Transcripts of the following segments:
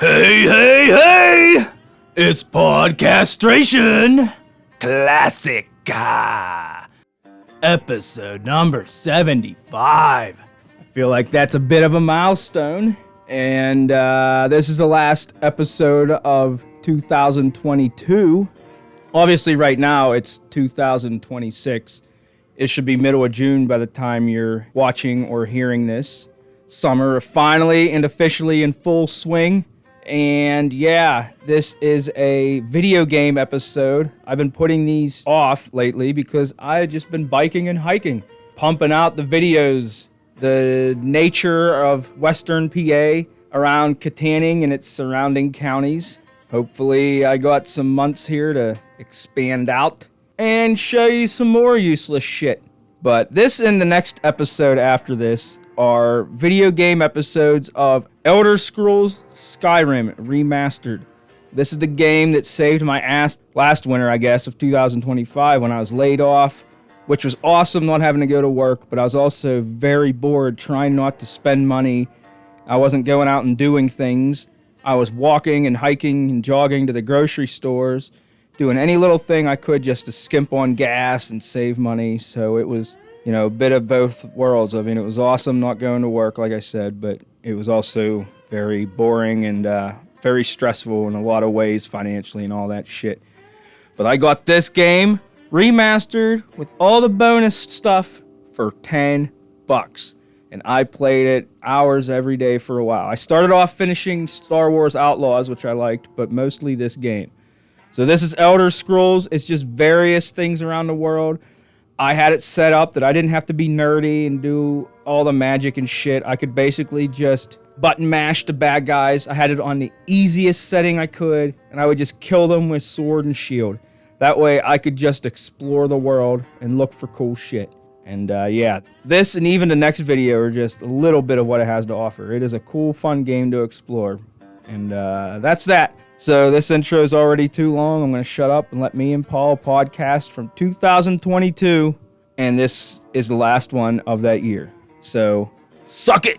Hey, hey, hey! It's Podcastration Classic. Episode number 75. I feel like that's a bit of a milestone. And this is the last episode of 2022. Obviously, right now, it's 2026. It should be middle of June by the time you're watching or hearing this. Summer finally and officially in full swing. And yeah, this is a video game episode. I've been putting these off lately because I've just been biking and hiking, pumping out the videos, the nature of Western PA around Katanning and its surrounding counties. Hopefully I got some months here to expand out and show you some more useless shit. But this and the next episode after this are video game episodes of Elder Scrolls Skyrim Remastered. This is the game that saved my ass last winter, I guess, of 2025 when I was laid off, which was awesome not having to go to work, but I was also very bored trying not to spend money. I wasn't going out and doing things. I was walking and hiking and jogging to the grocery stores, doing any little thing I could just to skimp on gas and save money. So it was, a bit of both worlds. I mean, it was awesome not going to work, like I said, but it was also very boring and very stressful in a lot of ways financially and all that shit. But I got this game remastered with all the bonus stuff for $10. And I played it hours every day for a while. I started off finishing Star Wars Outlaws, which I liked, but mostly this game. So this is Elder Scrolls. It's just various things around the world. I had it set up that I didn't have to be nerdy and do all the magic and shit. I could basically just button mash the bad guys. I had it on the easiest setting I could, and I would just kill them with sword and shield. That way I could just explore the world and look for cool shit. And yeah, this and even the next video are just a little bit of what it has to offer. It is a cool, fun game to explore. And that's that. So this intro is already too long. I'm going to shut up and let me and Paul podcast from 2022. And this is the last one of that year. So, suck it!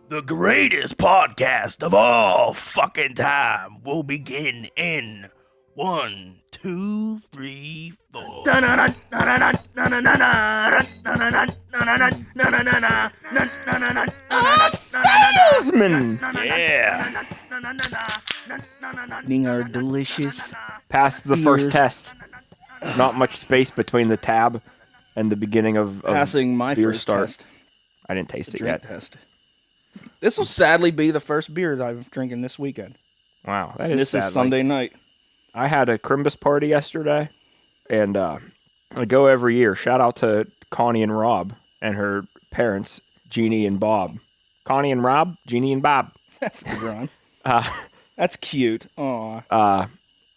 The greatest podcast of all fucking time will begin in 1, 2, 3, 4. Salesman! Yeah. Eating our delicious Passed the first test. Not much space between the tab and the beginning of passing my beer first start. test. I didn't taste it Drink yet. test. This will sadly be the first beer that I'm drinking this weekend. Wow, that And is this sadly. is Sunday night. I had a Crimbus party yesterday, and I go every year. Shout out to Connie and Rob and her parents, Jeannie and Bob. Connie and Rob, Jeannie and Bob. That's a good rhyme. That's cute. Aw.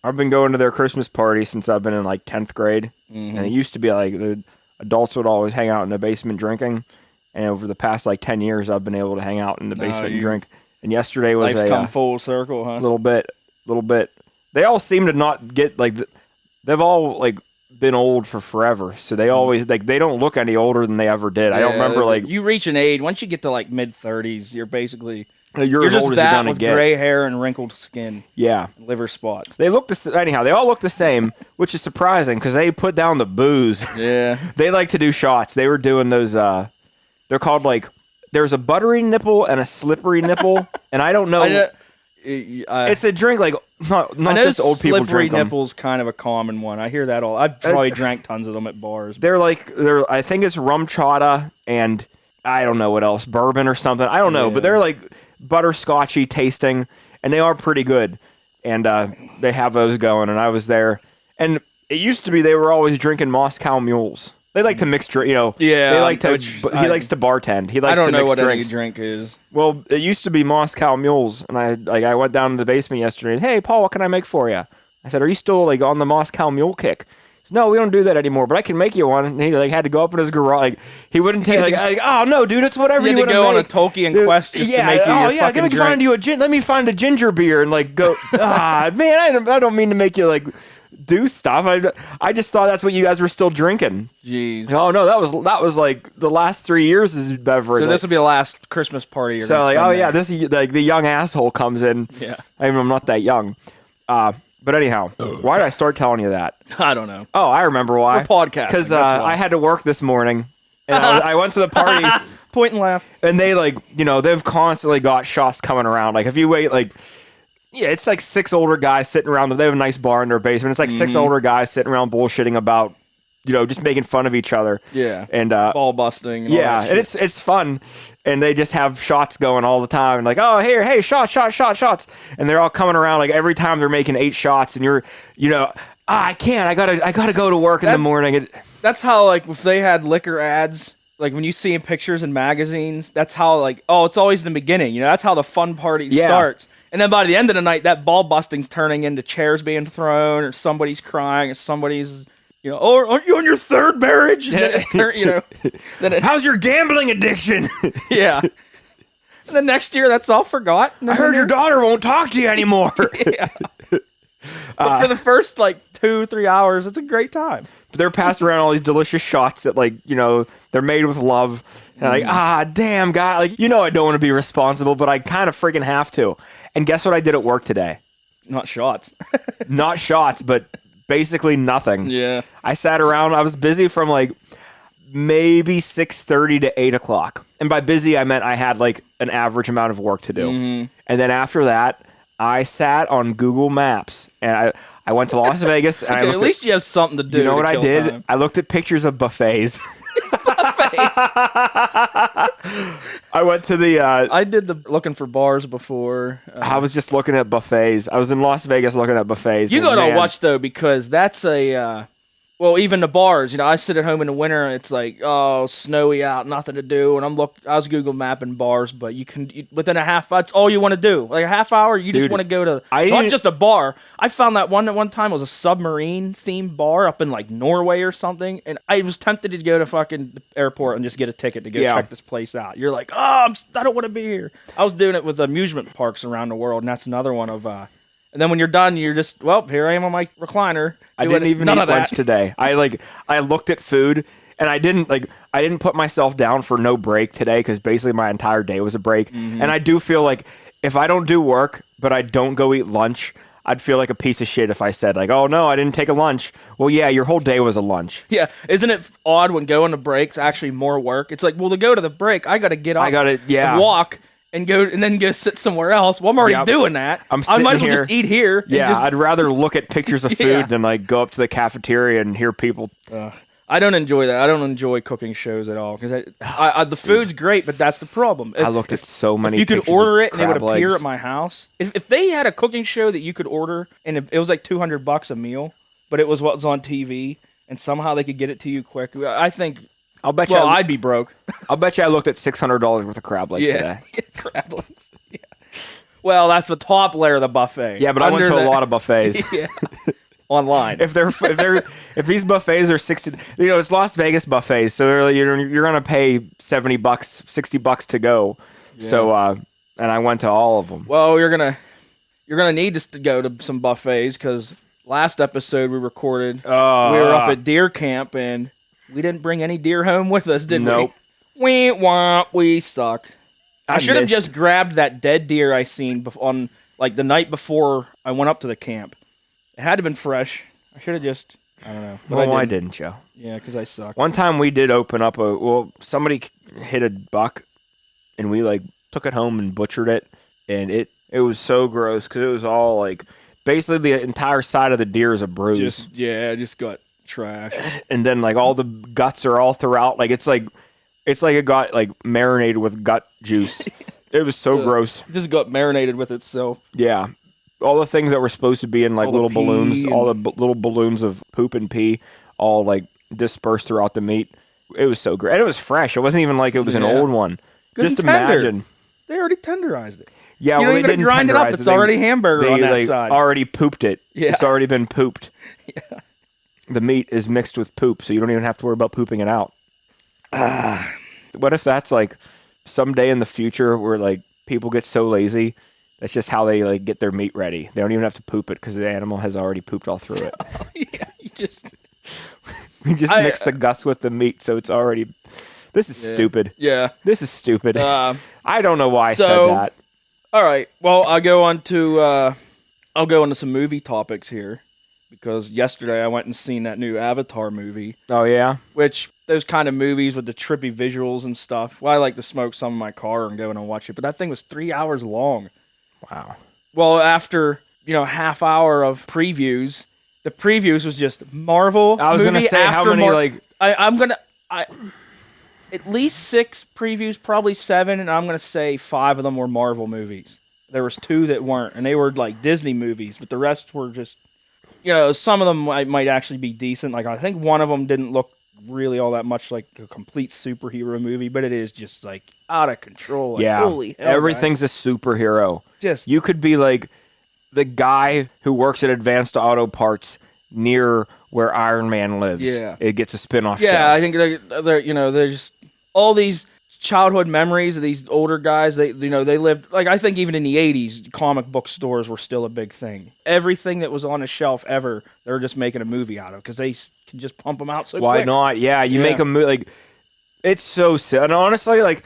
I've been going to their Christmas party since I've been in like 10th grade. And it used to be like the adults would always hang out in the basement drinking. And over the past like 10 years, I've been able to hang out in the basement and drink. And yesterday was Life's come full circle, huh? little bit. They all seem to not get like, they've all like been old for forever. So they always like, they don't look any older than they ever did. I don't remember like. You reach an age, once you get to like mid-30s, you're basically. You're as just old as that you're gonna with get. gray hair and wrinkled skin, Yeah. liver spots. They look anyhow, they all look the same, which is surprising because they put down the booze. Yeah. They like to do shots. They were doing those, they're called like, there's a buttery nipple and a slippery nipple, and I don't know. It's a drink like, not just old people slippery drink them. nipple's kind of a common one. I hear that all. I've probably drank tons of them at bars. They're I think it's rum chata and I don't know what else, bourbon or something. I don't know, but they're like butterscotchy tasting, and they are pretty good. And they have those going, and I was there. And it used to be they were always drinking Moscow Mules. They like to mix drink, Yeah, they like to. He likes to bartend. He likes to mix drinks. I don't know what any drink is. Well, it used to be Moscow Mules, and I went down to the basement yesterday. Hey, Paul, what can I make for you? I said, are you still like on the Moscow Mule kick? No, we don't do that anymore, but I can make you one. And he had to go up in his garage. Like, he wouldn't take oh no, dude, it's whatever you want to go make. on a Tolkien quest just to make you your fucking drink. Let me find a ginger beer and like go. Man, I don't mean to make you like do stuff. I just thought that's what you guys were still drinking. Jeez. Oh no, that was like the last 3 years is beverage. So this will be the last Christmas party you're So gonna like, spend oh yeah, there. this like the young asshole comes in. Yeah. I'm not that young. But anyhow, why did I start telling you that? I don't know. Oh, I remember why. We're podcasting, Because that's why. I had to work this morning, and I went to the party, Point and laugh. and they they've constantly got shots coming around. Like if you wait, it's like 6 older guys sitting around. They have a nice bar in their basement. It's like 6 older guys sitting around bullshitting about, just making fun of each other. Yeah. And ball busting. And all yeah, that and shit. it's fun. And they just have shots going all the time. And like, oh, hey, shots. And they're all coming around like every time they're making 8 shots. And you're, I can't. I gotta go to work in the morning. That's how, like, if they had liquor ads, like when you see in pictures in magazines, that's how, like, oh, it's always in the beginning. That's how the fun party starts. And then by the end of the night, that ball busting's turning into chairs being thrown, or somebody's crying, or somebody's, oh, aren't you on your 3rd marriage? And then How's your gambling addiction? yeah. And then next year, that's all forgotten. I heard your daughter won't talk to you anymore. Yeah. But for the first, 2-3 hours, it's a great time. But they're passing around all these delicious shots that, they're made with love. And damn, guy. I don't want to be responsible, but I kind of freaking have to. And guess what I did at work today? Not shots. Not shots, but basically nothing. Yeah. I sat around. I was busy from maybe 6:30 to 8 o'clock. And by busy, I meant I had an average amount of work to do. And then after that, I sat on Google Maps and I went to Las Vegas. And Okay, at least you have something to do. You know to what I kill did? time. I looked at pictures of buffets. I went to the. I did the looking for bars before. I was just looking at buffets. I was in Las Vegas looking at buffets. You and gotta man, watch though, because that's a. Well, even the bars. I sit at home in the winter and it's snowy out, nothing to do, and I was Google mapping bars, but within a half. That's all you want to do. Like a half hour, you just Dude, want to go to not just a bar. I found that one time was a submarine themed bar up in Norway or something, and I was tempted to go to fucking the airport and just get a ticket to go check this place out. You're like, I don't want to be here. I was doing it with amusement parks around the world, and that's another one of. And then when you're done, you're just, here I am on my recliner. I didn't even eat lunch today. I looked at food and I didn't put myself down for no break today because basically my entire day was a break. And I do feel like if I don't do work but I don't go eat lunch, I'd feel like a piece of shit if I said oh no, I didn't take a lunch. Well, yeah, your whole day was a lunch. Yeah, isn't it odd when going to breaks actually more work? It's to go to the break, I got to get up and walk. And then go sit somewhere else. Well, I'm already doing that. I might as well just eat here. Yeah, I'd rather look at pictures of food than go up to the cafeteria and hear people. I don't enjoy that. I don't enjoy cooking shows at all because the food's great, but that's the problem. I looked at so many. If you could pictures order of it and it would crab appear legs. at my house, if they had a cooking show that you could order and it was $200 a meal, but it was what was on TV and somehow they could get it to you quick, I think. I'll bet Well, I'd be broke. I'll bet you I looked at $600 worth of crab legs today. Crab legs. Yeah. Well, that's the top layer of the buffet. Yeah, but I went to a lot of buffets. Yeah. Online. If these buffets are 60, it's Las Vegas buffets, so you're gonna pay $70, $60 to go. Yeah. So and I went to all of them. Well, you're gonna need to go to some buffets because last episode we recorded, we were up at deer camp and. We didn't bring any deer home with us, did nope. we? We sucked. I should have just grabbed that dead deer I seen on the night before I went up to the camp. It had to have been fresh. I should have just, I don't know. But why didn't you? Yeah, because I suck. One time we did open up somebody hit a buck and we took it home and butchered it. And it was so gross because it was all basically the entire side of the deer is a bruise. Just got trash. And then all the guts are all throughout. It's like it got marinated with gut juice. It was so gross. It just got marinated with itself. Yeah. All the things that were supposed to be in little balloons, all the little balloons of poop and pee, all dispersed throughout the meat. It was so great. And it was fresh. It wasn't even it was an old one. Good just and tender. Imagine. They already tenderized it. Yeah, you don't even grind it up. It's already hamburger on that side. Already pooped it. Yeah. It's already been pooped. Yeah. The meat is mixed with poop, so you don't even have to worry about pooping it out. What if that's someday in the future where people get so lazy That's just how they like get their meat ready. They don't even have to poop it because the animal has already pooped all through it. Yeah, you just... We just mix the guts with the meat, so it's already... This is stupid. Yeah. This is stupid. I don't know why I said that. All right. Well, I'll go on to some movie topics here, because yesterday I went and seen that new Avatar movie. Oh, yeah? Which, those kind of movies with the trippy visuals and stuff, well, I like to smoke some in my car and go in and watch it, but that thing was 3 hours long. Wow. Well, after, half hour of previews, the previews was just Marvel. I was going to say, how many, at least 6 previews, probably 7, and I'm going to say 5 of them were Marvel movies. There was 2 that weren't, and they were like Disney movies, but the rest were just, some of them might actually be decent. Like, I think one of them didn't look really all that much like a complete superhero movie, but it is just like out of control. Like, yeah. Holy hell, everything's guys. a superhero. Just You could be like the guy who works at Advanced Auto Parts near where Iron Man lives. Yeah. It gets a spin-off Yeah, show. I think they're just all these childhood memories of these older guys. They lived, like, I think even in the 80s, comic book stores were still a big thing. Everything that was on a shelf ever, they were just making a movie out of, because they can just pump them out so Why quick. not? Yeah, you make a movie, like, it's so silly. And honestly, like,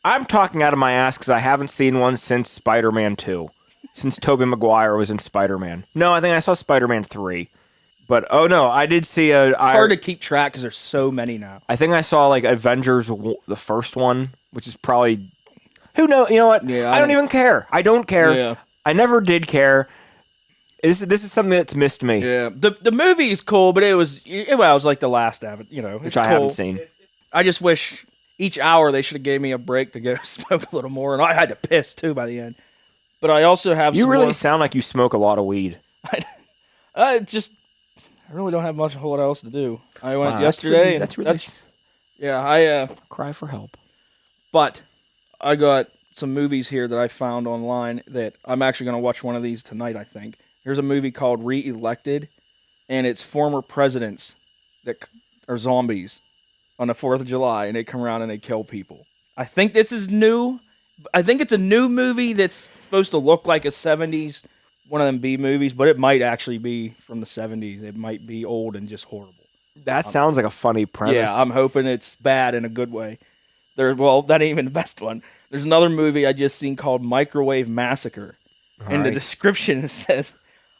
I'm talking out of my ass because I haven't seen one since Spider-Man 2. Since Tobey Maguire was in Spider-Man. No, I think I saw Spider-Man 3. But, oh no, I did see It's hard to keep track because there's so many now. I think I saw, like, Avengers, the first one, which is probably... Who knows? You know what? Yeah, I don't even care. I don't care. Yeah. I never did care. This is something that's missed me. Yeah, the movie is cool, but it was like the last Avatar, Which I haven't seen. I just wish each hour they should have gave me a break to go smoke a little more, and I had to piss too by the end. But I also have You really sound like you smoke a lot of weed. I really don't have much what else to do. I went yesterday. I Cry for help. But I got some movies here that I found online that I'm actually going to watch one of these tonight, I think. There's a movie called Re-Elected, and it's former presidents that are zombies on the 4th of July, and they come around and they kill people. I think this is new. I think it's a new movie that's supposed to look like a 70s, one of them B movies, but it might actually be from the 70s. It might be old and just horrible. That sounds like a funny premise. Yeah, I'm hoping it's bad in a good way. That ain't even the best one. There's another movie I just seen called Microwave Massacre. The description says,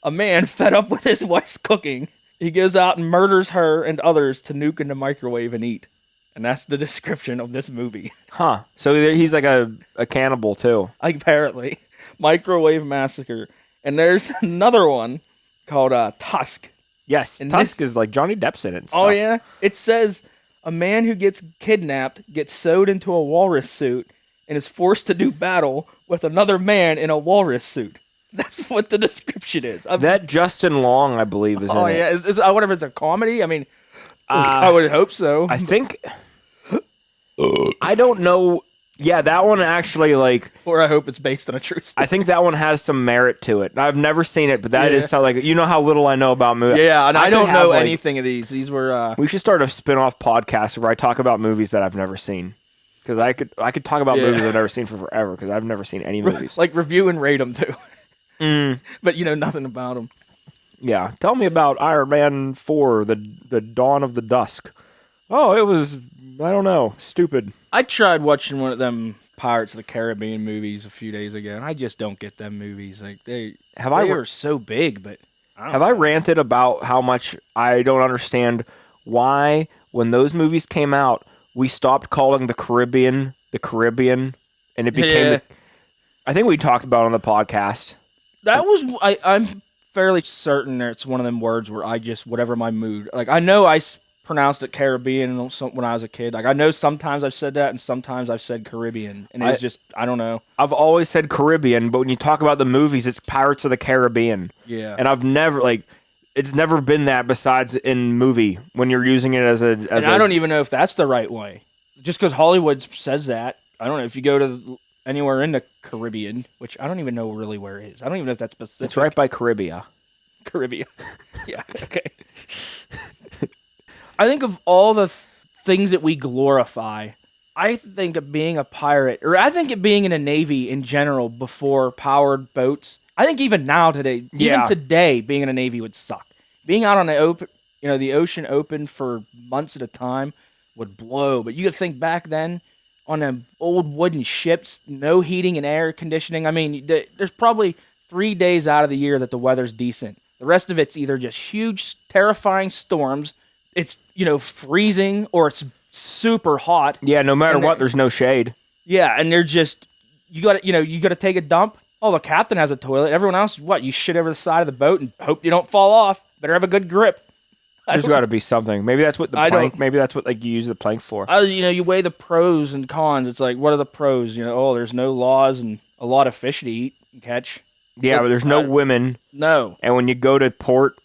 a man fed up with his wife's cooking, he goes out and murders her and others to nuke in the microwave and eat. And that's the description of this movie. Huh. So he's like a cannibal, too. Apparently. Microwave Massacre. And there's another one called Tusk. Yes, And Tusk is like Johnny Depp's in it and stuff. Oh, yeah? It says, a man who gets kidnapped gets sewed into a walrus suit and is forced to do battle with another man in a walrus suit. That's what the description is. That Justin Long, I believe, is in it. Oh, yeah. I wonder if it's a comedy. I mean, I would hope so. I think... I don't know. Yeah, that one actually, like... Or I hope it's based on a true story. I think that one has some merit to it. I've never seen it, but that is so, like... You know how little I know about movies. Yeah, and I don't know like, anything of these. These were... We should start a spin-off podcast where I talk about movies that I've never seen. Because I could talk about movies I've never seen for forever, because I've never seen any movies. Like, review and rate them, too. But you know nothing about them. Yeah. Tell me about Iron Man 4, the Dawn of the Dusk. Oh, it was... I don't know. Stupid. I tried watching one of them Pirates of the Caribbean movies a few days ago, and I just don't get them movies. Like they were so big, but I ranted about how much I don't understand why when those movies came out we stopped calling the Caribbean, and it became. I think we talked about it on the podcast. That was I'm fairly certain that it's one of them words where I just whatever my mood. Like I know I pronounced it Caribbean when I was a kid. Like I know sometimes I've said that and sometimes I've said Caribbean, and it's just I don't know. I've always said Caribbean, but when you talk about the movies, it's Pirates of the Caribbean. Yeah, and I've never it's never been that besides in movie when you're using it as a. I don't even know if that's the right way. Just because Hollywood says that, I don't know if you go to anywhere in the Caribbean, which I don't even know really where it is. I don't even know if that's specific. It's right by Caribbean. Caribbean. Yeah. Okay. I think of all the things that we glorify I think of being a pirate, or I think of being in a navy in general before powered boats. I think even now today, even today, being in a navy would suck. Being out on the open, the ocean open for months at a time would blow. But you could think back then on them old wooden ships, no heating and air conditioning. I mean, there's probably 3 days out of the year that the weather's decent. The rest of it's either just huge, terrifying storms. It's freezing, or it's super hot. Yeah, no matter what, there's no shade. Yeah, and they're just you got to take a dump. Oh, the captain has a toilet. Everyone else, you shit over the side of the boat and hope you don't fall off. Better have a good grip. There's got to be something. Maybe that's what the plank. Maybe that's what you use the plank for. You weigh the pros and cons. It's like, what are the pros? There's no laws and a lot of fish to eat and catch. Yeah, but there's no women. No. And when you go to port,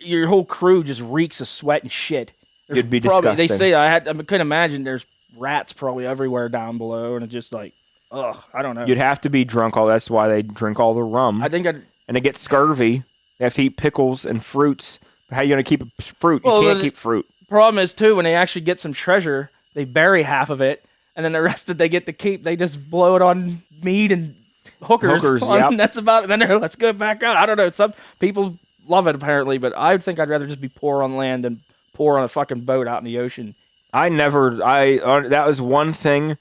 your whole crew just reeks of sweat and shit. It'd be disgusting. They say I couldn't imagine. There's rats probably everywhere down below, and it's just like, ugh, I don't know. You'd have to be drunk. That's why they drink all the rum. And they get scurvy. They have to eat pickles and fruits. How are you going to keep fruit? You can't keep fruit. Problem is, too, when they actually get some treasure, they bury half of it, and then the rest that they get to keep, they just blow it on meat and hookers. Yep. That's about it. Then let's go back out. I don't know. Some people love it, apparently, but I think I'd rather just be poor on land than poor on a fucking boat out in the ocean. That was one thing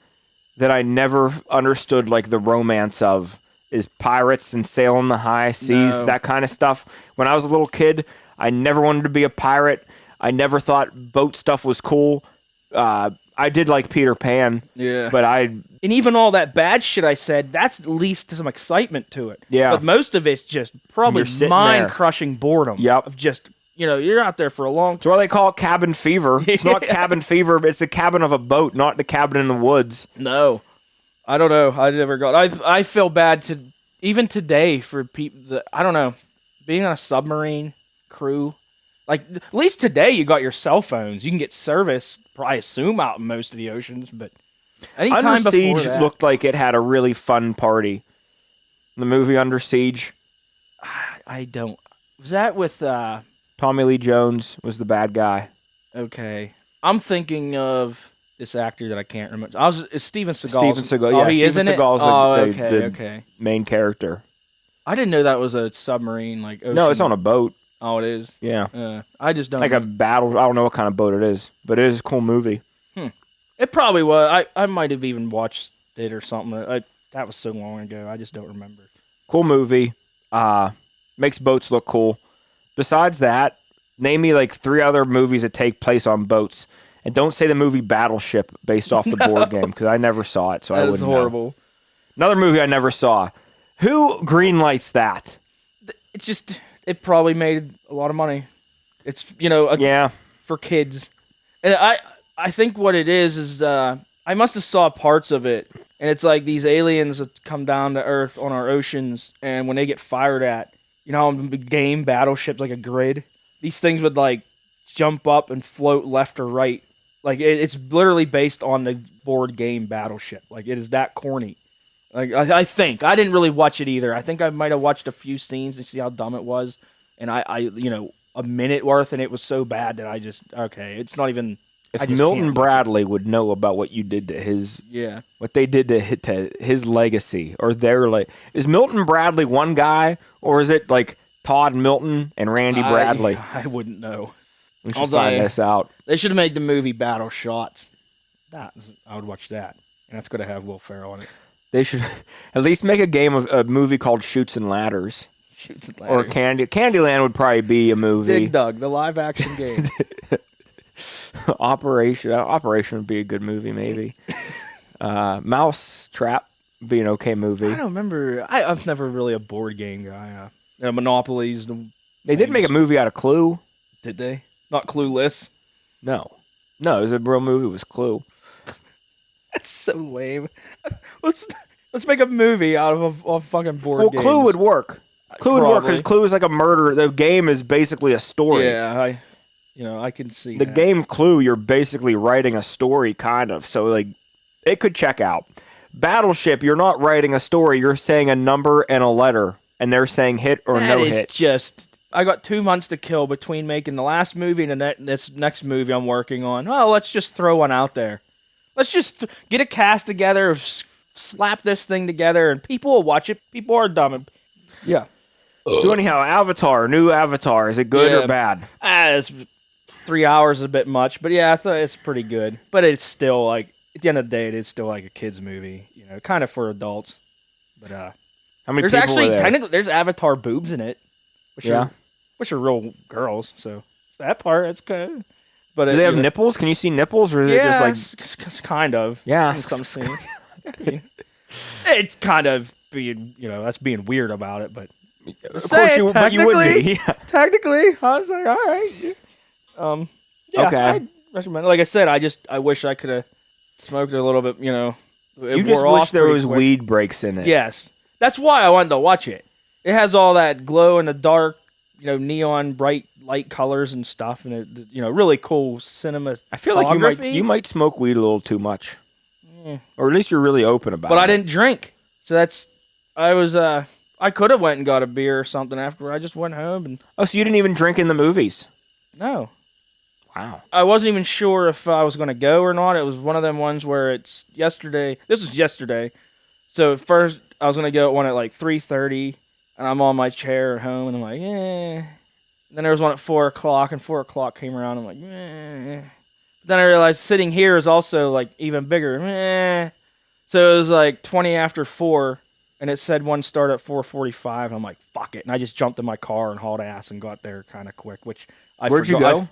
that I never understood, like the romance of, is pirates and sailing the high seas, that kind of stuff. When I was a little kid, I never wanted to be a pirate. I never thought boat stuff was cool. I did like Peter Pan. Yeah. And even all that bad shit I said, that's at least some excitement to it. Yeah. But most of it's just probably mind-crushing boredom. Yep. Of just, you're out there for a long time. That's why they call it cabin fever. It's not cabin fever, but it's the cabin of a boat, not the cabin in the woods. No. I don't know. I never got... I feel bad even today for people I don't know, being on a submarine crew. Like, at least today you got your cell phones. You can get service, I assume, out in most of the oceans, but anytime Under Siege before that, looked like it had a really fun party. The movie Under Siege. I don't... Was that with... Tommy Lee Jones was the bad guy. Okay. I'm thinking of this actor that I can't remember. It's Steven Seagal. Steven Seagal, yeah. He Steven is in Seagal's it? the main character. I didn't know that was a submarine, like ocean. No, it's on a boat. Oh, it is? Yeah. I just don't know. A battle. I don't know what kind of boat it is, but it is a cool movie. It probably was. I might have even watched it or something. That was so long ago. I just don't remember. Cool movie. Makes boats look cool. Besides that, name me like 3 other movies that take place on boats. And don't say the movie Battleship based off the board game, because I never saw it, so I wouldn't know. That's horrible. Another movie I never saw. Who greenlights that? It's just... It probably made a lot of money. It's, for kids. And I think what it is I must have saw parts of it, and it's like these aliens that come down to Earth on our oceans, and when they get fired at, the game battleships, like a grid, these things would, like, jump up and float left or right. Like, it's literally based on the board game Battleship. Like, it is that corny. Like, I think. I didn't really watch it either. I think I might have watched a few scenes to see how dumb it was. And I a minute worth, and it was so bad that I just, it's not even... If Milton Bradley would know about what you did to his... Yeah. What they did to his legacy, or their... Is Milton Bradley one guy, or is it, like, Todd Milton and Randy Bradley? I wouldn't know. We should find this out. They should have made the movie Battle Shots. I would watch that. And that's going to have Will Ferrell in it. They should at least make a movie called Shoots and Ladders. Shoots and Ladders. Or Candyland would probably be a movie. Dig Dug, the live action game. Operation would be a good movie, maybe. Mouse Trap would be an okay movie. I don't remember. I'm never really a board game guy. Monopolies. They did make a movie out of Clue. Did they? Not Clueless? No, it was a real movie. It was Clue. That's so lame. Let's make a movie out of a fucking board game. Well, Clue would work. Clue would work because Clue is like a murder. The game is basically a story. Yeah, I can see the game Clue. You're basically writing a story, kind of. So like, it could check out. Battleship. You're not writing a story. You're saying a number and a letter, and they're saying hit or no hit. That is just. I got 2 months to kill between making the last movie and this next movie I'm working on. Well, let's just throw one out there. Let's just get a cast together, slap this thing together, and people will watch it. People are dumb. Yeah. So anyhow, new Avatar, is it good or bad? It's 3 hours is a bit much, but yeah, I thought it's pretty good. But it's still like, at the end of the day, it is still like a kid's movie, kind of for adults. But how many there's people actually were there? technically there's Avatar boobs in it, which are real girls. So it's that part, it's good. But do they have nipples? Can you see nipples, or is it just like it's kind of yeah? in some scenes. It's kind of being that's being weird about it, but. Of course but you would be. Yeah. Technically, I was like, all right. Okay. I recommend it. Like I said, I wish I could have smoked it a little bit. You just wish there was weed breaks in it. Yes, that's why I wanted to watch it. It has all that glow in the dark, neon bright light colors and stuff, and it, really cool cinema. I feel like you might smoke weed a little too much, or at least you're really open about it. But I didn't drink, so I could have went and got a beer or something after. I just went home and. Oh, so you didn't even drink in the movies? No. Wow. I wasn't even sure if I was going to go or not. It was one of them ones where it's yesterday. This was yesterday. So at first I was going to go at one at like 3:30, and I'm on my chair at home, and I'm like, eh. Then there was one at 4 o'clock, and 4 o'clock came around. I'm like, eh. Then I realized sitting here is also like even bigger. Eh. So it was like 20 after 4. And it said one start at 4:45. I'm like, fuck it. And I just jumped in my car and hauled ass and got there kind of quick, which I Where'd you go?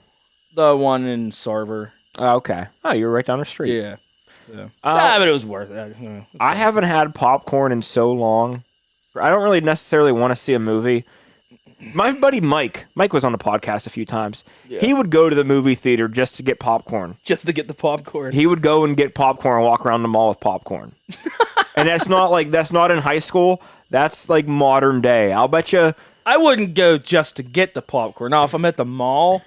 The one in Sarver. Oh, okay. Oh, you were right down the street. Yeah. So. But it was worth it. I haven't had popcorn in so long. I don't really necessarily want to see a movie. My buddy Mike was on the podcast a few times. Yeah. He would go to the movie theater just to get popcorn. Just to get the popcorn. He would go and get popcorn and walk around the mall with popcorn. And that's not in high school. That's like modern day. I'll bet you. I wouldn't go just to get the popcorn. Now, if I'm at the mall,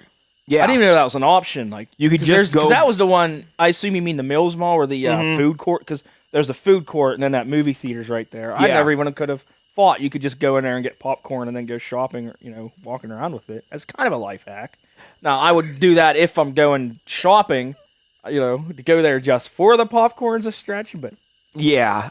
I didn't even know that was an option. Like you could just go. 'Cause that was the one. I assume you mean the Mills Mall or the food court, because there's a food court and then that movie theater's right there. I never even could have thought you could just go in there and get popcorn and then go shopping, or walking around with it. That's kind of a life hack. Now, I would do that if I'm going shopping. To go there just for the popcorn's a stretch, but. Yeah,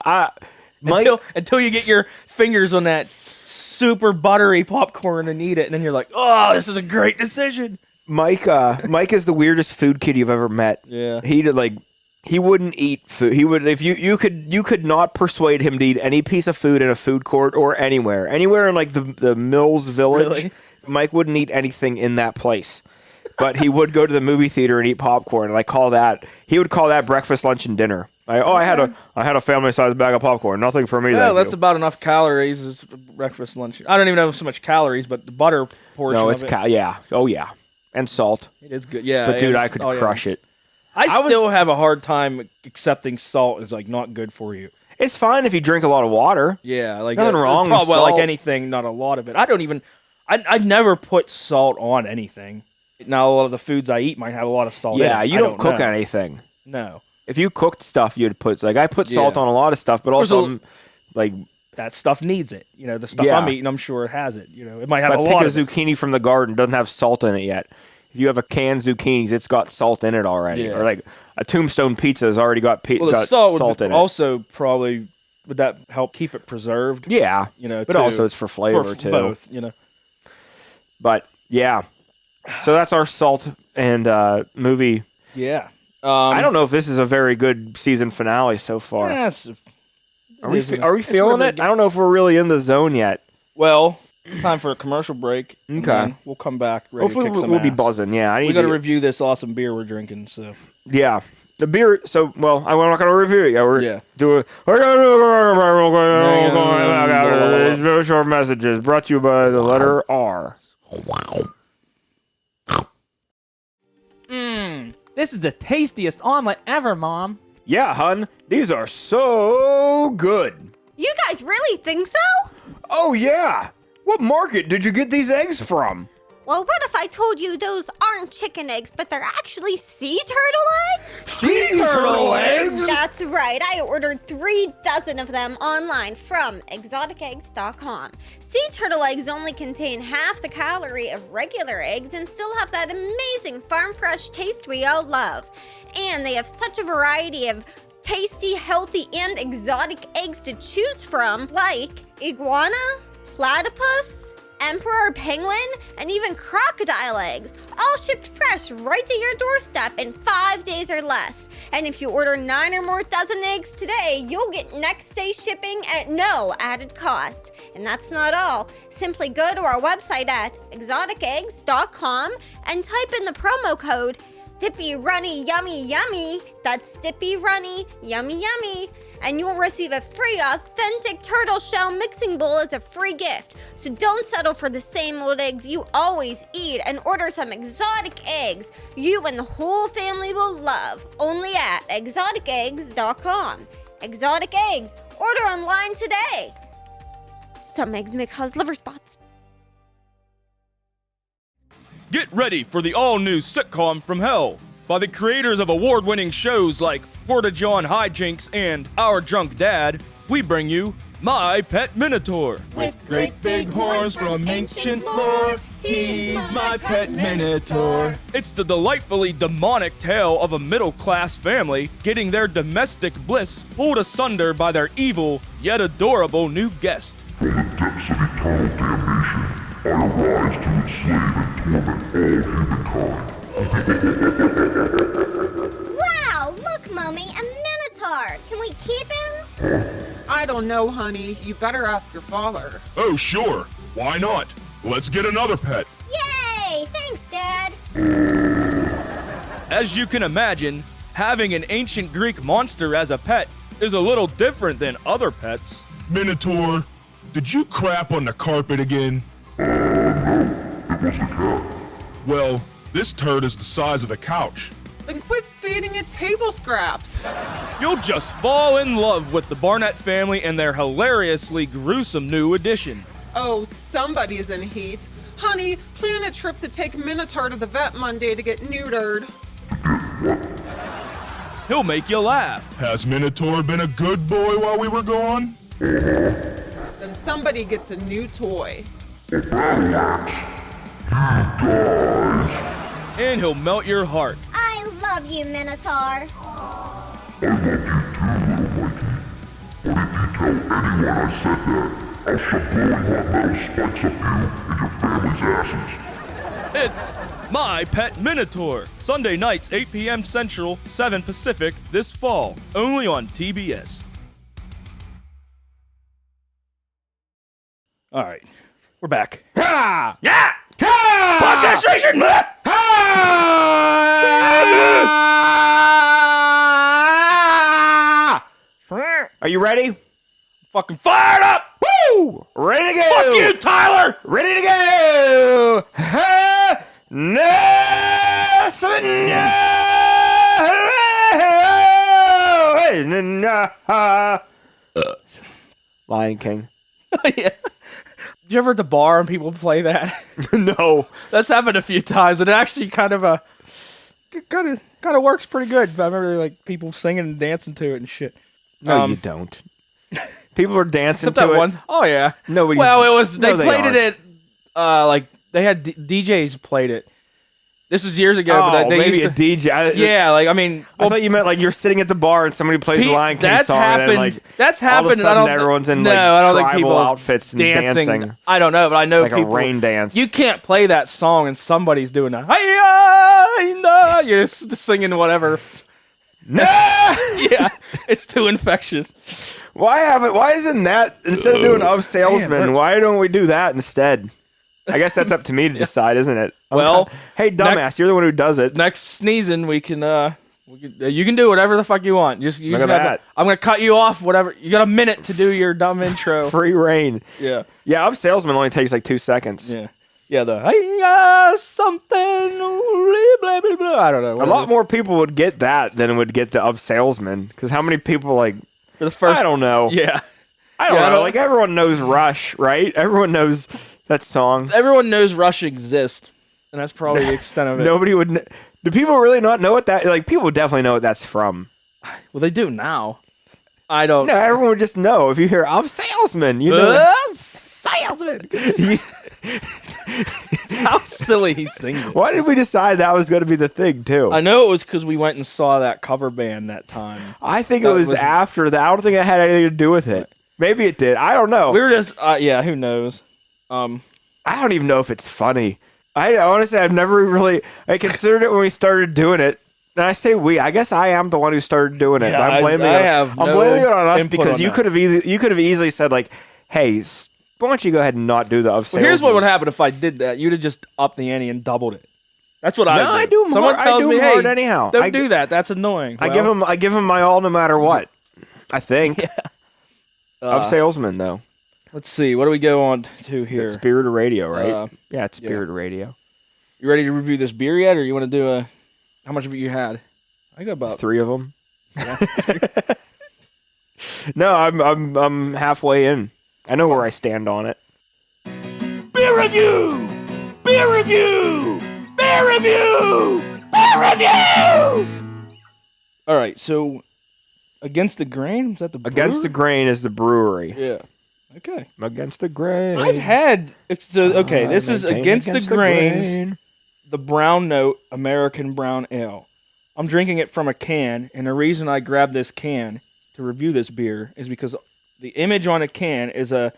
until you get your fingers on that super buttery popcorn and eat it, and then you're like, "Oh, this is a great decision." Mike is the weirdest food kid you've ever met. Yeah, he wouldn't eat food. He would if you could not persuade him to eat any piece of food in a food court or anywhere in like the Mills Village. Really? Mike wouldn't eat anything in that place. But he would go to the movie theater and eat popcorn, and he would call that breakfast, lunch, and dinner. I had a family-sized bag of popcorn. Nothing for me. Yeah, that's about enough calories as breakfast, lunch. I don't even know so much calories, but the butter portion. No, it's yeah. Oh yeah, and salt. It is good. Yeah, but dude, I could crush it. I still have a hard time accepting salt is like not good for you. It's fine if you drink a lot of water. Yeah, like nothing wrong with salt. Like anything, not a lot of it. I never put salt on anything. Now a lot of the foods I eat might have a lot of salt in it. Yeah, you don't cook anything. No. If you cooked stuff, you'd put I put salt on a lot of stuff, but also like that stuff needs it. The stuff I'm eating, I'm sure it has it. It might have a lot. Pick a zucchini from the garden, doesn't have salt in it yet. If you have a canned zucchinis, it's got salt in it already. Yeah. Or like a Tombstone pizza has already got salt in it. Also, probably would that help keep it preserved? Yeah, but also it's for flavor too. Both, But yeah. So that's our salt and movie. Yeah. I don't know if this is a very good season finale so far. Yes. Are we feeling it? I don't know if we're really in the zone yet. Well, time for a commercial break. Okay. We'll come back ready Hopefully to kick some we'll ass. be buzzing. Yeah. We got to review this awesome beer we're drinking. So. Yeah. The beer. So I'm not going to review it. We're doing. Very short messages brought to you by the letter R. This is the tastiest omelet ever, Mom. Yeah, hun. These are so good. You guys really think so? Oh, yeah. What market did you get these eggs from? Well, what if I told you those aren't chicken eggs, but they're actually sea turtle eggs? Sea turtle eggs? That's right. I ordered 3 dozen of them online from exoticeggs.com. Sea turtle eggs only contain half the calorie of regular eggs and still have that amazing farm fresh taste we all love. And they have such a variety of tasty, healthy, and exotic eggs to choose from, like iguana, platypus, emperor penguin, and even crocodile eggs, all shipped fresh right to your doorstep in 5 days or less. And if you order 9 or more dozen eggs today, you'll get next day shipping at no added cost. And that's not all. Simply go to our website at exoticeggs.com and type in the promo code Dippy Runny Yummy Yummy. That's Dippy Runny Yummy Yummy. And you'll receive a free authentic turtle shell mixing bowl as a free gift. So don't settle for the same old eggs you always eat and order some exotic eggs you and the whole family will love. Only at exoticeggs.com. Exotic Eggs. Order online today. Some eggs may cause liver spots. Get ready for the all-new sitcom from hell by the creators of award-winning shows like Porta-John Hijinks and Our Drunk Dad. We bring you My Pet Minotaur. With great big horns from ancient lore, he's my pet minotaur. It's the delightfully demonic tale of a middle-class family getting their domestic bliss pulled asunder by their evil yet adorable new guest. From the depths of eternal damnation, I arise to enslave and torment all humankind. Wow, look, Mummy, a minotaur. Can we keep him? I don't know, honey. You better ask your father. Oh, sure. Why not? Let's get another pet. Yay! Thanks, Dad. As you can imagine, having an ancient Greek monster as a pet is a little different than other pets. Minotaur, did you crap on the carpet again? No. It was the cat. Well, this turd is the size of the couch. Then quit feeding it table scraps. You'll just fall in love with the Barnett family and their hilariously gruesome new addition. Oh, somebody's in heat. Honey, plan a trip to take Minotaur to the vet Monday to get neutered. He'll make you laugh. Has Minotaur been a good boy while we were gone? Then somebody gets a new toy. And he'll melt your heart. I love you, Minotaur. I love you too, little Mikey. But if you tell anyone I said that, I'll shove glowing hot metal spikes up you and your family's asses. It's My Pet Minotaur. Sunday nights, 8 p.m. Central, 7 Pacific, this fall. Only on TBS. All right, we're back. Yeah! Podcast station! Are you ready? Fucking Fired up! Woo! Ready to go! Fuck you, Tyler! Ready to go! Ha! Lion King. yeah. Did you ever at the bar and people play that? No. That's happened a few times. It actually kind of works pretty good. I remember like people singing and dancing to it and shit. No, you don't. People are dancing Except to that it. one. Oh yeah. Nobody. Well, it was they No, they played aren't. it at like they had DJs played it. This was years ago, Oh, but they maybe used to, a DJ. Yeah, like I mean, I thought you meant like you're sitting at the bar and somebody plays the Lion King that's song happened. and then, like, that's all of a happened. And I sudden don't. everyone's in no, like I don't think tribal people outfits and dancing. I don't know, but I know Like a people rain dance. You can't play that song and somebody's doing that. Hi-ya, you're just singing whatever. No. Yeah, it's too infectious. Why isn't that instead of doing of salesman? Man, why don't we do that instead? I guess that's up to me to decide, isn't it? Hey, dumbass, you're the one who does it. Next sneezing, you can do whatever the fuck you want. You Look at that. I'm gonna cut you off. Whatever. You got a minute to do your dumb intro. Free reign. Yeah. Yeah, of salesman only takes like 2 seconds. Yeah. Yeah. The hey something. Blah, blah, blah. I don't know. A lot more people would get that than would get the of salesman. Because how many people like? For the first. I don't know. Yeah. I don't know. Like everyone knows Rush, right? Everyone knows that song. Everyone knows Rush exists. and that's probably the extent of it. Nobody would. Do people really not know what that? Like, people would definitely know what that's from. Well, they do now. I don't. No, everyone would just know if you hear "I'm salesman." You know, Salesman. How silly he sings it. why did we decide that was going to be the thing too? I know it was because we went and saw that cover band that time. I think That it was was- after that. I don't think it had anything to do with it. Maybe it did. I don't know. We were just, yeah, who knows? I don't even know if it's funny. I honestly, I've never really. I considered it when we started doing it. And I say we. I guess I am the one who started doing it. Yeah, I'm blaming I it. have I'm no blaming it on us input because on you that. could have easily said like, "Hey, why don't you go ahead and not do the of Well, here's what would salesman?" happen if I did that. You'd have just upped the ante and doubled it. That's what I No, do. I do 'em Someone hard- I tells do me, 'em hey, hard anyhow. don't I do that. That's annoying. I give him my all no matter what. I think. Of salesman though. Let's see. What do we go on to here? It's Spirit of Radio, right? Yeah, it's Spirit of Radio. You ready to review this beer yet, or you want to do a? How much of it you had? I got about 3 of them. No, I'm halfway in. I know where I stand on it. Beer review! Beer review! Beer review! Beer review! All right. So, Against the Grain, is that the Against the Grain is the brewery. Yeah. Okay. Against the Grain. I've had okay. This is Against the Grain's the Brown Note American Brown Ale. I'm drinking it from a can, and the reason I grabbed this can to review this beer is because the image on the can is a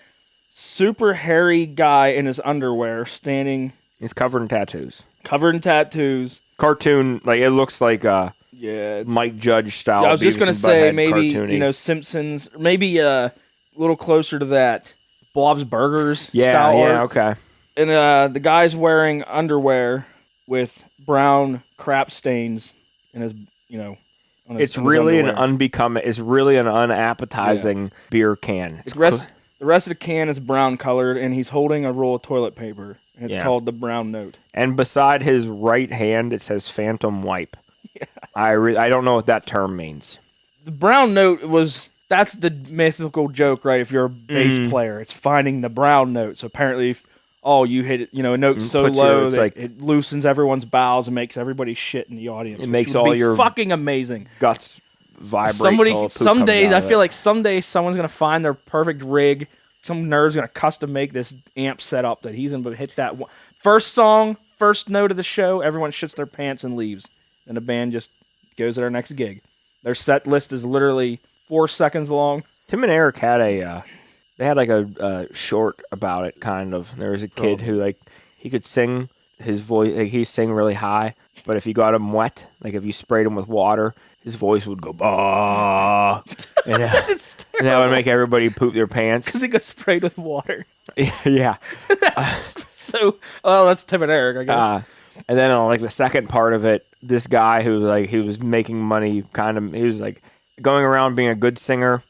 super hairy guy in his underwear standing, He's covered in tattoos. covered in tattoos. Cartoon, like it looks like Yeah, it's, Mike Judge style. Yeah, I was just Beavis gonna and say Butthead maybe cartoony. Simpsons, maybe a little closer to that Bob's Burgers Yeah, style yeah, art. okay. And the guy's wearing underwear with brown crap stains in his, on his, It's in his really an underwear. unbecoming. It's really an unappetizing beer can. It's The rest of the can is brown colored, and he's holding a roll of toilet paper, and it's Yeah. called the Brown Note. and beside his right hand, it says Phantom Wipe. Yeah. I don't know what that term means. The Brown Note that's the mythical joke, right? If you're a bass Mm. player, it's finding the brown note. So apparently, you hit it, a note so puts your- low it's that like- it loosens everyone's bowels and makes everybody shit in the audience. It which makes would all be your fucking amazing. Guts vibrate. Somebody, till poop someday, comes out I of feel it. like someday someone's gonna find their perfect rig. Some nerd's gonna custom make this amp setup that he's gonna hit that one. First song, first note of the show. Everyone shits their pants and leaves, and the band just goes to their next gig. Their set list is literally 4 seconds long. Tim and Eric had they had like a short about it, kind of. There was a kid who like he could sing his voice. Like, he sang really high, but if you got him wet, like if you sprayed him with water, his voice would go bah, and that would make everybody poop their pants. Because he got sprayed with water. Yeah. So, that's Tim and Eric, I guess. And then on like the second part of it, this guy who like he was making money, he was like going around being a good singer,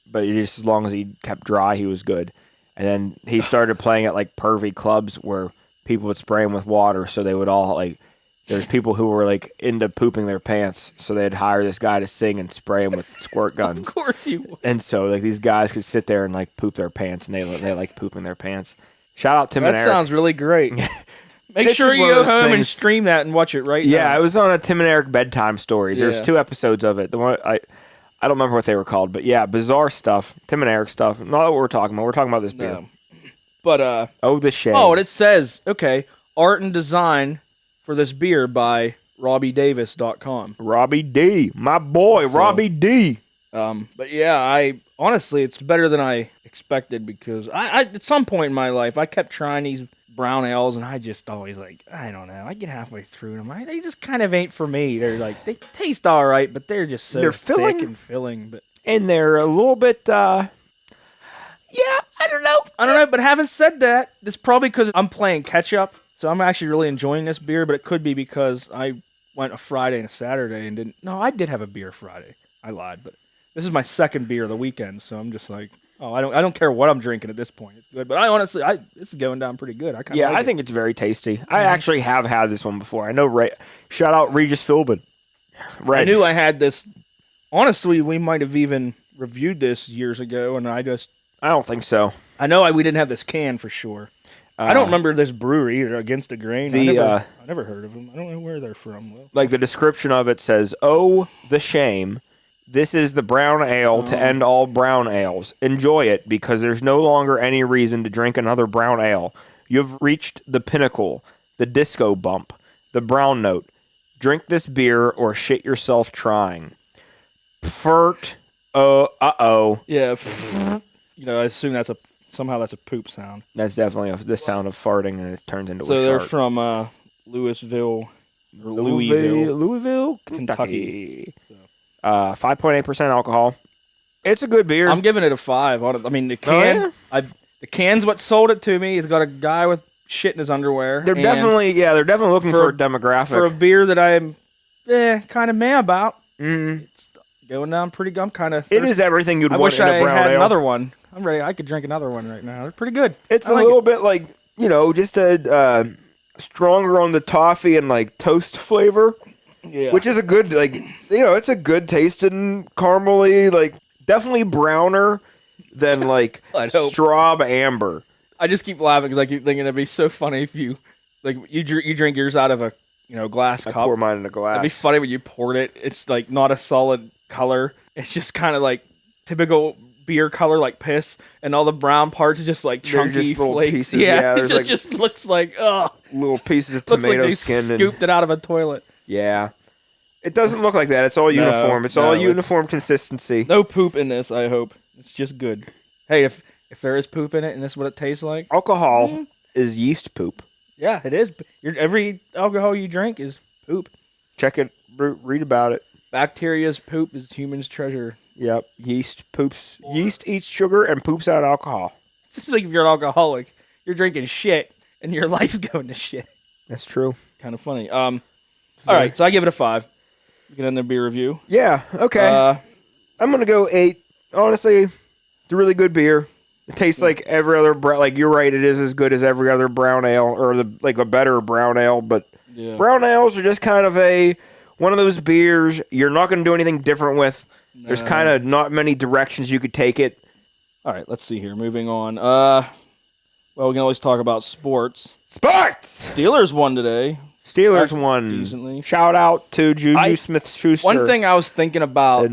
but just as long as he kept dry, he was good. And then he started playing at like pervy clubs where people would spray him with water, so they would all like. There's people who were like into pooping their pants, so they'd hire this guy to sing and spray him with squirt guns. Of course you would. And so like these guys could sit there and like poop their pants, and they like pooping their pants. Shout out Tim and That Eric. sounds really great. Make It's sure just you one of go those home and things- stream that and watch it right now. Yeah, it was on a Tim and Eric bedtime stories. There's Yeah. 2 episodes of it. The one I don't remember what they were called, but yeah, bizarre stuff. Tim and Eric stuff. Not what we're talking about. We're talking about this beer. No. But, Oh, the shame. and it says, okay, art and design for this beer by RobbieDavis.com. Robbie D, my boy, Robbie D. But yeah, honestly, it's better than I expected because I at some point in my life, I kept trying these brown ales and I just always I don't know, I get halfway through them. They just kind of ain't for me. They're like, they taste all right, but they're just so They're thick filling. and filling. But And they're a little bit. Yeah, I don't know. But having said that, it's probably because I'm playing catch up. So I'm actually really enjoying this beer, but it could be because I went a Friday and a Saturday and didn't. No, I did have a beer Friday. I lied, but this is my second beer of the weekend, so I'm just like, I don't care what I'm drinking at this point. It's good, but I honestly, this is going down pretty good. Yeah, I think it's very tasty. I actually have had this one before. I know. Shout out Regis Philbin. I knew I had this. Honestly, we might have even reviewed this years ago, and I don't think so. I know we didn't have this can for sure. I don't remember this brewery either, Against the Grain. I never heard of them. I don't know where they're from. Well, like the description of it says, "Oh, the shame. This is the brown ale to end all brown ales. Enjoy it because there's no longer any reason to drink another brown ale. You've reached the pinnacle, the disco bump, the brown note. Drink this beer or shit yourself trying." Furt. Uh-oh. yeah, I assume that's somehow that's a poop sound. That's definitely the sound of farting, and it turns into a So they're shart. from Louisville, Louisville, Kentucky. 5.8% alcohol. It's a good beer. I'm giving it a 5 on it. I mean, the can, the can's what sold it to me. It's got a guy with shit in his underwear. They're definitely looking for a demographic. For a beer that I'm kind of meh about. It's going down pretty good. I'm kind of. It is everything you'd I want wish in a I brown had ale. another one. I'm ready. I could drink another one right now. They're pretty good. It's I a like little it. bit like, just a stronger on the toffee and like toast flavor. Yeah. Which is a good, it's a good tasting caramely, like definitely browner than like I'd hope. straw amber. I just keep laughing because I keep thinking it'd be so funny if you drink yours out of a glass I cup. pour mine in a glass. It'd be funny when you poured it. It's like not a solid color. It's just kind of like typical beer color, like piss, and all the brown parts are just like They're chunky just little flakes. pieces, Yeah, there's it just looks like little pieces of looks like tomato they skin. scooped it out of a toilet. Yeah. It doesn't look like that. It's all uniform. It's all uniform consistency. No poop in this, I hope. It's just good. Hey, if there is poop in it and this is what it tastes like. Alcohol is yeast poop. Yeah, it is. Every alcohol you drink is poop. Check it. Read about it. Bacteria's poop is human's treasure. Yep. Yeast poops. Yeast eats sugar and poops out alcohol. It's just like if you're an alcoholic, you're drinking shit and your life's going to shit. That's true. Kind of funny. All right, so I give it a 5. We can end the beer review. Yeah, okay. I'm going to go 8. Honestly, it's a really good beer. It tastes like every other like you're right, it is as good as every other brown ale or a better brown ale, but brown ales are just kind of one of those beers you're not going to do anything different with. There's kind of not many directions you could take it. All right, let's see here. Moving on. Well, we can always talk about sports. Sports! Steelers won today. Steelers won decently. Shout out to Juju Smith-Schuster. One thing I was thinking about,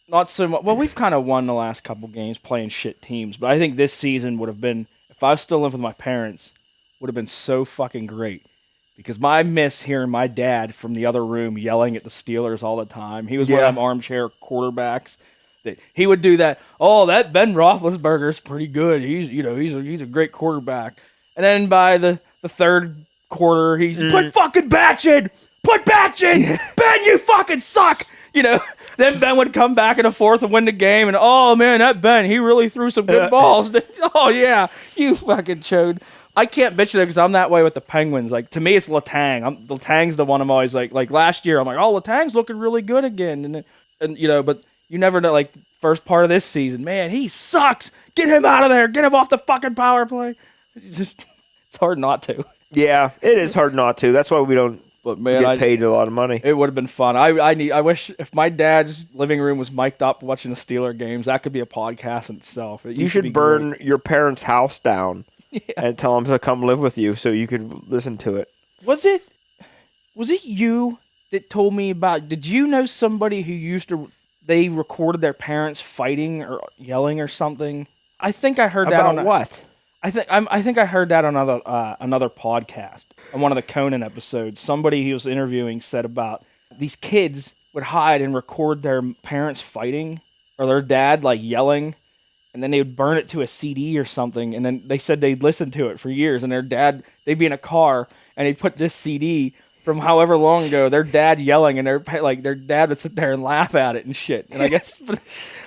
not so much. Well, we've kind of won the last couple games playing shit teams, but I think this season would have been, if I was still living with my parents, would have been so fucking great. Because I miss hearing my dad from the other room yelling at the Steelers all the time. He was one of them armchair quarterbacks that he would do that. Oh, that Ben Roethlisberger's pretty good. He's a great quarterback. And then by the third quarter, he's put fucking Batch in. Put Batch in. Ben, you fucking suck. Then Ben would come back in the fourth and win the game. And oh man, that Ben, he really threw some good balls. Oh yeah, you fucking chode. I can't bitch it because I'm that way with the Penguins. Like, to me, it's Letang. Letang's the one I'm always like last year, I'm like, oh, Letang's looking really good again. And but you never know, like, first part of this season, man, he sucks. Get him out of there. Get him off the fucking power play. It's hard not to. Yeah, it is hard not to. That's why we don't get paid a lot of money. It would have been fun. I wish if my dad's living room was mic'd up watching the Steeler games, that could be a podcast in itself. You should burn your parents' house down. And tell them to come live with you so you could listen to it. Was it you that told me about? Did you know somebody who they recorded their parents fighting or yelling or something? I think I heard that on what? I think I heard that on another podcast on one of the Conan episodes. Somebody he was interviewing said about these kids would hide and record their parents fighting or their dad like yelling. And then they would burn it to a CD or something. And then they said they'd listen to it for years. And they'd be in a car, and they'd put this CD from however long ago, their dad yelling, and their dad would sit there and laugh at it and shit. And I guess, if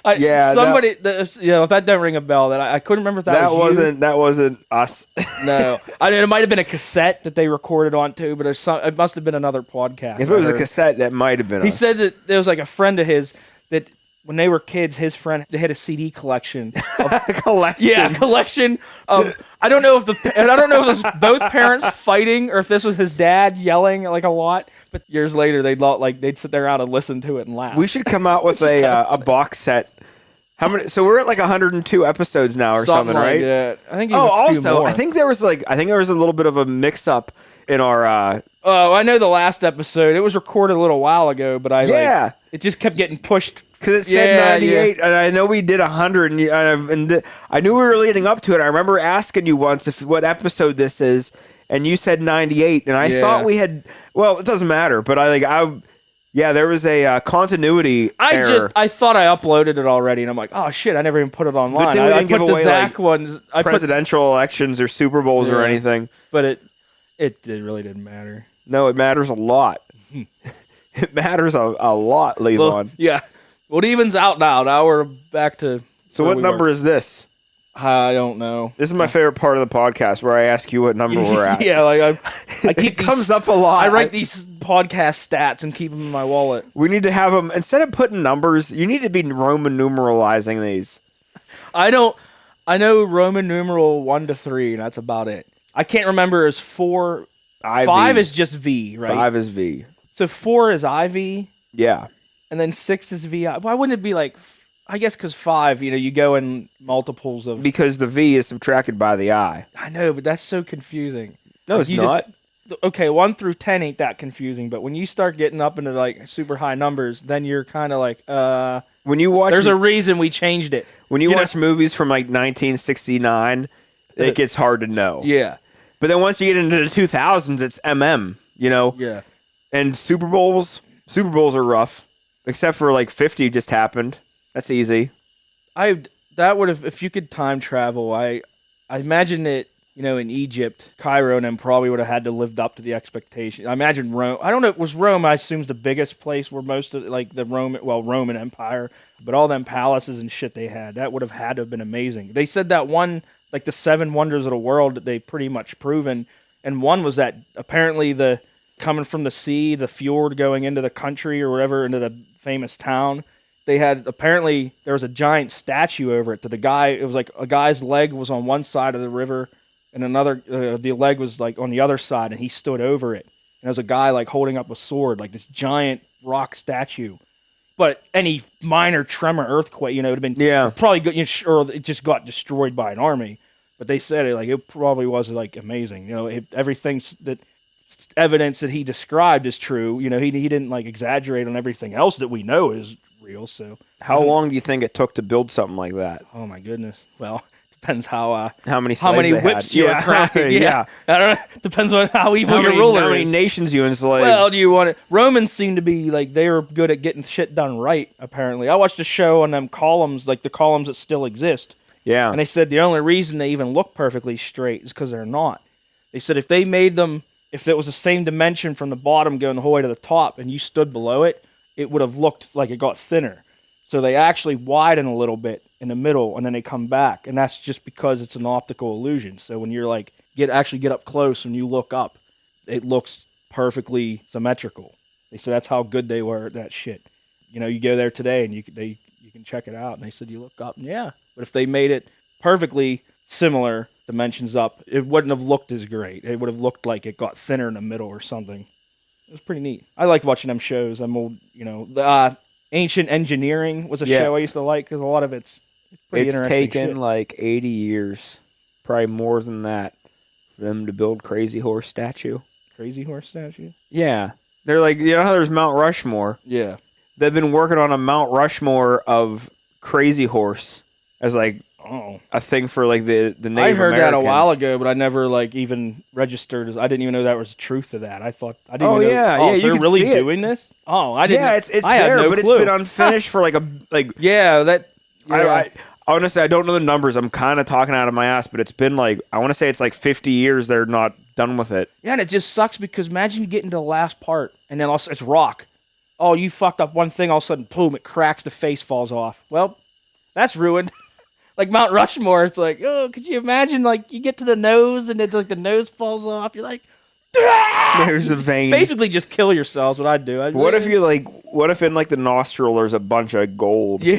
that doesn't ring a bell, that I couldn't remember if that wasn't us. No, it might have been a cassette that they recorded on too, but it must have been another podcast. If it was a cassette, that might have been us. He said that there was like a friend of his that, when they were kids, his friend, they had a CD collection. Collection of. I don't know if it was both parents fighting or if this was his dad yelling like a lot. But years later, they'd sit there out and listen to it and laugh. We should come out with a box set How many? So we're at like 102 episodes now, or something, like right? that. I think. Oh, a few also, more. I think there was a little bit of a mix-up in our. Oh, I know the last episode. It was recorded a little while ago, but it just kept getting pushed. Because it said 98, and I know we did 100, and I knew we were leading up to it. I remember asking you once what episode this is, and you said 98, and I thought we had. Well, it doesn't matter, but there was a continuity error. I thought I uploaded it already, and I'm like, oh shit, I never even put it online. But then we didn't give put the away, Zach ones. Presidential elections or Super Bowls or anything. But it really didn't matter. No, it matters a lot. It matters a lot, Levon. Well, yeah. Well, it evens out now. Now we're back to. So what number is this? I don't know. This is my favorite part of the podcast, where I ask you what number we're at. Yeah, like I keep it comes up a lot. I write these podcast stats and keep them in my wallet. We need to have them instead of putting numbers. You need to be Roman numeralizing these. I know Roman numeral 1 to 3, and that's about it. I can't remember as 4. 5 is just V, right? 5 is V. So 4 is IV. Yeah. And then 6 is VI. Why wouldn't it be like? I guess because 5, you go in multiples of. Because the V is subtracted by the I. I know, but that's so confusing. No, it's not. Okay, 1 through 10 ain't that confusing, but when you start getting up into like super high numbers, then you're kind of like, When you watch, there's a reason we changed it. When you watch movies from like 1969, it gets hard to know. Yeah. But then once you get into the 2000s, it's MM. Yeah. And Super Bowls are rough, except for like 50 just happened. That's easy. That would have, if you could time travel, I imagine it, in Egypt, Cairo, and them probably would have had to lived up to the expectation. I imagine Rome. I don't know. Was Rome? I assume, the biggest place where most of the Roman Empire, but all them palaces and shit they had, that would have had to have been amazing. They said that one, like the 7 wonders of the world, that they pretty much proven, and one was that apparently coming from the sea, the fjord going into the country or whatever, into the famous town. They had, apparently, there was a giant statue over it. It was like a guy's leg was on one side of the river, and another, the leg was like on the other side, and he stood over it. And there was a guy like holding up a sword, like this giant rock statue. But any minor tremor, earthquake, it would have been probably good, or it just got destroyed by an army. But they said it probably was like amazing. Everything that evidence that he described is true. He didn't like exaggerate on everything else that we know is real. So how long do you think it took to build something like that? Oh my goodness. Well, depends how many whips you are cracking. Yeah. I don't know. Depends on how evil your ruler is. How many nations you enslave. Well, do you want it? Romans seem to be like they were good at getting shit done right. Apparently, I watched a show on them columns, like the columns that still exist. Yeah. And they said the only reason they even look perfectly straight is because they're not. They said if they made them, if it was the same dimension from the bottom going the whole way to the top, and you stood below it, it would have looked like it got thinner. So they actually widen a little bit in the middle, and then they come back, and that's just because it's an optical illusion. So when you're like get up close and you look up, it looks perfectly symmetrical. They said that's how good they were at that shit. You go there today and you can check it out, and they said you look up, and yeah. But if they made it perfectly similar dimensions up, it wouldn't have looked as great. It would have looked like it got thinner in the middle or something. It was pretty neat. I like watching them shows. I'm old, the Ancient Engineering was a show I used to like because a lot of it's pretty interesting. It's taken like 80 years, probably more than that, for them to build Crazy Horse statue. Crazy Horse statue? Yeah. They're like, how there's Mount Rushmore? Yeah. They've been working on a Mount Rushmore of Crazy Horse as like a thing for like the Native I heard Americans. that a while ago, but I never like even registered. I didn't even know that was truth to that. I thought I didn't. Even know, yeah, so they're really doing this? Oh, I didn't. Yeah, it's I there, had no but clue. it's been unfinished for like I honestly, I don't know the numbers. I'm kind of talking out of my ass, but it's been like I want to say it's like 50 years they're not done with it. Yeah, and it just sucks because imagine you get into the last part and then also it's rock. Oh, you fucked up one thing, all of a sudden, boom, it cracks, the face falls off. Well, that's ruined. Like Mount Rushmore, it's like, oh, could you imagine, like, you get to the nose and it's like the nose falls off. You're like, There's a vein. Basically, just kill yourselves. What I'd do. What if in like the nostril there's a bunch of gold? Yeah,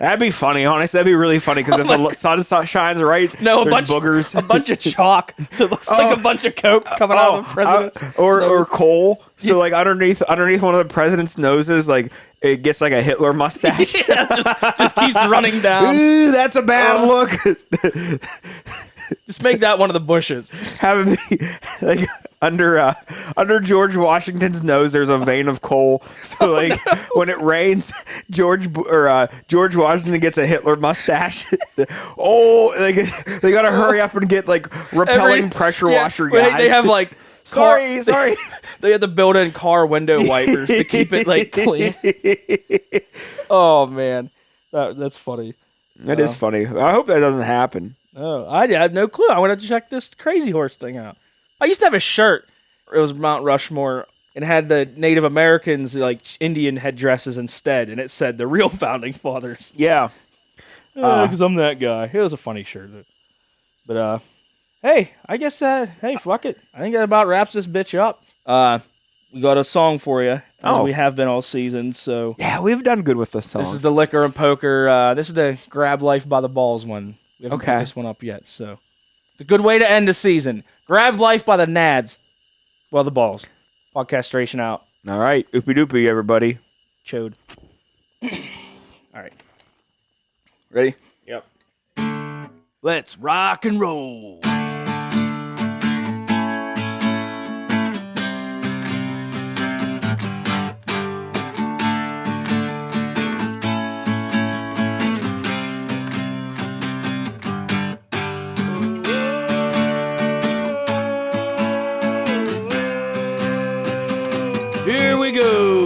that'd be funny. Honestly, that'd be really funny because if the sun shines right, no, there's boogers, a bunch of chalk, so it looks like a bunch of coke coming out of the president's or coal. So like underneath one of the president's noses, like it gets like a Hitler mustache. just keeps running down. Ooh, that's a bad look. Just make that one of the bushes. Have it be like under George Washington's nose. There's a vein of coal. So like when it rains, George Washington gets a Hitler mustache. Oh, they gotta hurry up and get like repelling pressure washer guys. They have like. Sorry. They had to build in car window wipers to keep it like clean. Oh man, that's funny. That is funny. I hope that doesn't happen. Oh, I had no clue. I wanted to check this Crazy Horse thing out. I used to have a shirt. It was Mount Rushmore and had the Native Americans like Indian headdresses instead, and it said the real founding fathers. Yeah, because I'm that guy. It was a funny shirt, but hey, I guess hey, fuck it. I think that about wraps this bitch up. We got a song for you, as we have been all season. So yeah, we've done good with the songs. This is the Liquor and Poker. This is the Grab Life by the Balls one. We haven't put this one up yet, so it's a good way to end the season. Grab Life by the Nads. Well, the Balls. Podcastration out. All right, oopie doopie, everybody. Chode. All right. Ready? Yep. Let's rock and roll. Here we go.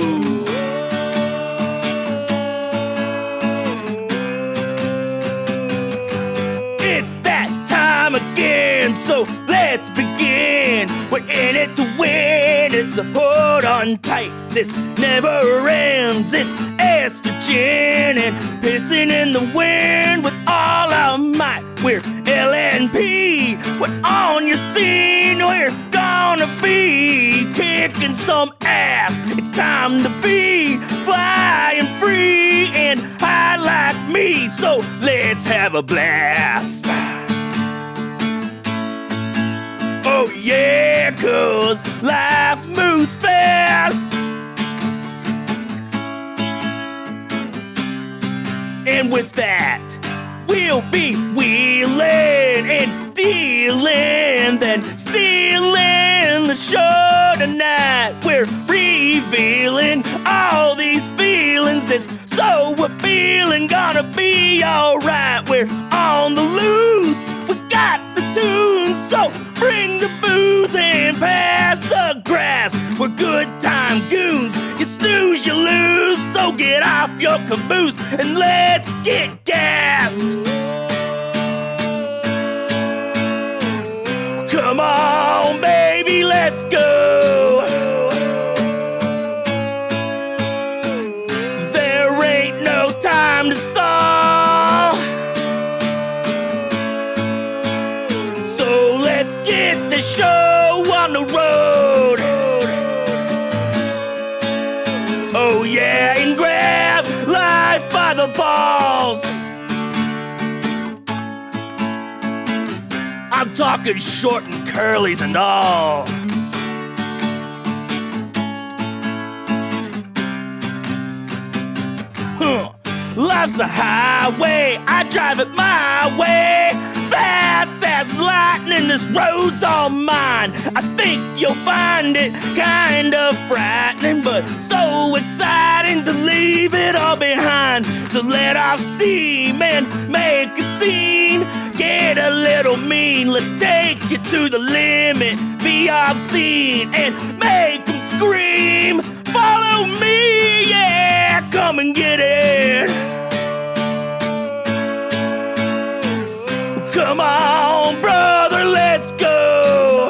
It's that time again, so let's begin. We're in it to win. It's a hold on tight. This never ends. It's estrogen and pissing in the wind with all our might. We're LNP. We're on your scene. We're gonna be kicking some ass. It's time to be flying free and high like me. So let's have a blast. Oh yeah, 'cause life moves fast. And with that, we'll be wheeling and dealing, then stealing the show tonight. We're revealing all these feelings. It's so appealing, gonna be alright. We're on the loose, we got the tunes, so bring the booze and pass the grass. We're good time goons, you snooze, you lose, so get off your caboose and let's get gassed. Come on, baby, let's go. There ain't no time to stall. So let's get the show on the road. Oh yeah, and grab life by the balls. I'm talking short and curlies and all. Life's a highway, I drive it my way. Fast as lightning, this road's all mine. I think you'll find it kind of frightening, but so exciting to leave it all behind. So let off steam and make a scene. Get a little mean, let's take it to the limit. Be obscene and make them scream. Follow me, yeah, come and get it. Come on, brother, let's go.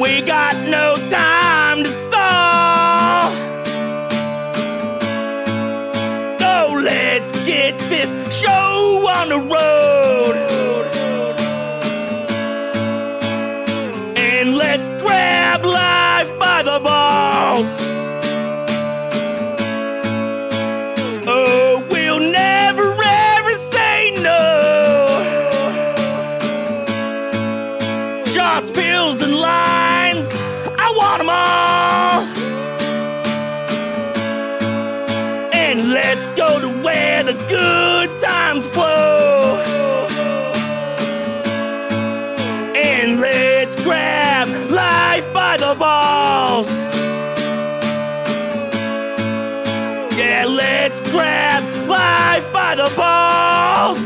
We got no time to stall. So let's get this show on the road. And let's go to where the good times flow. And let's grab life by the balls. Yeah, let's grab life by the balls.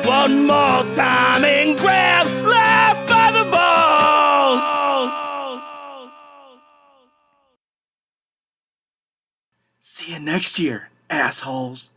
One more time and grab life by the balls. See you next year, assholes.